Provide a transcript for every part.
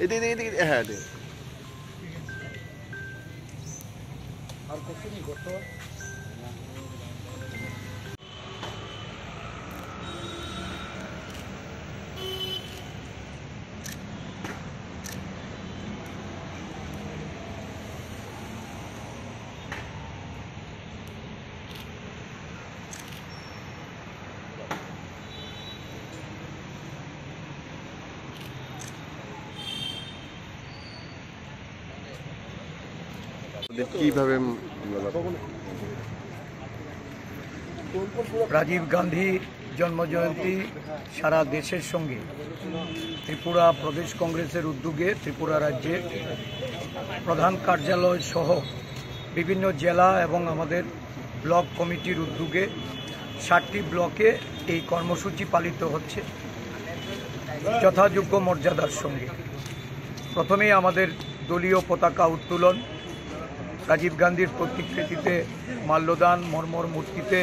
এদিকে হ্যাঁ আর কতদিন করতে কিভাবে রাজীব গান্ধীর জন্মজয়ন্তী সারা দেশের সঙ্গে ত্রিপুরা প্রদেশ কংগ্রেসের উদ্যোগে ত্রিপুরা রাজ্যের প্রধান কার্যালয় সহ বিভিন্ন জেলা এবং আমাদের ব্লক কমিটির উদ্যোগে 60টি ব্লকে এই কর্মসূচি পালিত হচ্ছে যথাযোগ্য মর্যাদার সঙ্গে। প্রথমেই আমাদের দলীয় পতাকা উত্তোলন, রাজীব গান্ধীর প্রতিকৃতিতে মাল্যদান, মর্মর মূর্তিতে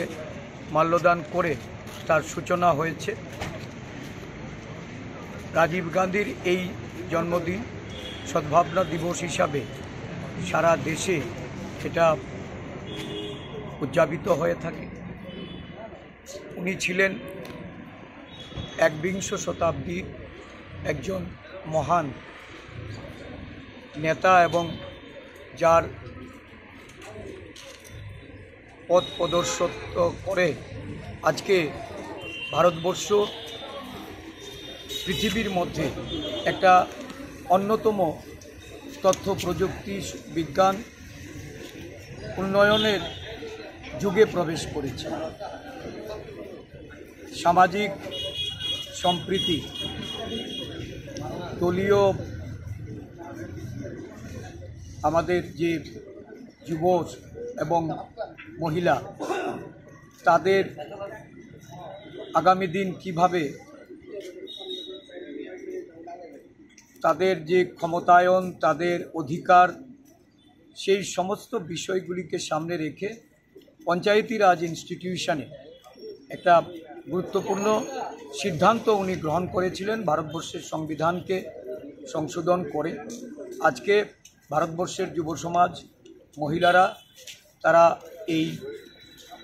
মাল্যদান করে তার সূচনা হয়েছে। রাজীব গান্ধীর এই জন্মদিন সদ্ভাবনা দিবস হিসাবে সারা দেশে এটা উদযাপিত হয়ে থাকে। উনি ছিলেন একবিংশ শতাব্দীর একজন মহান নেতা এবং যার পথ প্রদর্শিত করে আজকে ভারতবর্ষ পৃথিবীর মধ্যে একটা অন্যতম তথ্য প্রযুক্তি বিজ্ঞান উন্নয়নের যুগে প্রবেশ করেছে। সামাজিক সম্প্রীতি, দলীয় আমাদের যে যুব এবং মহিলা তাদের আগামী দিন কিভাবে তাদের যে ক্ষমতায়ন, তাদের অধিকার, সেই সমস্ত বিষয়গুলিকে সামনে রেখে পঞ্চায়েতি রাজ ইনস্টিটিউশনে একটা গুরুত্বপূর্ণ সিদ্ধান্ত উনি গ্রহণ করেছিলেন ভারতবর্ষের সংবিধানকে সংশোধন করে। আজকে ভারতবর্ষের যুব সমাজ, মহিলারা তারা এই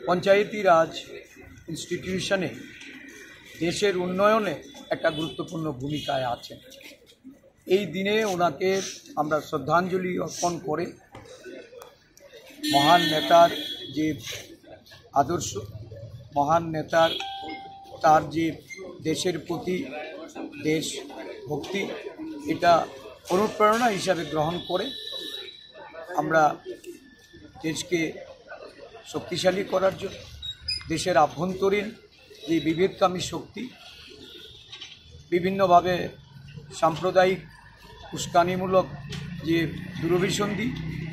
পঞ্চায়েতি রাজ ইনস্টিটিউশনে দেশের উন্নয়নে একটা গুরুত্বপূর্ণ ভূমিকায় আছেন। এই দিনে ওনাকে আমরা শ্রদ্ধাঞ্জলি অর্পণ করে মহান নেতার যে আদর্শ, মহান নেতার তার যে দেশের প্রতি দেশ ভক্তি, এটা অনুপ্রেরণা হিসাবে গ্রহণ করে আমরা দেশকে শক্তিশালী করার জন্য দেশের আভ্যন্তরীণ যে বিভেদকামী শক্তি, বিভিন্নভাবে সাম্প্রদায়িক উস্কানিমূলক যে দূরভিসন্ধি,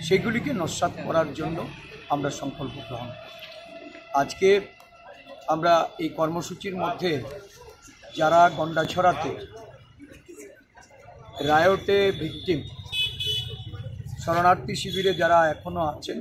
সেগুলিকে নস্যাৎ করার জন্য আমরা সংকল্প গ্রহণ করি। আজকে আমরা এই কর্মসূচির মধ্যে যারা গন্ডাছড়াতে রায়োটে ভিকটিম, শরণার্থী শিবিরে যারা এখনও আছেন,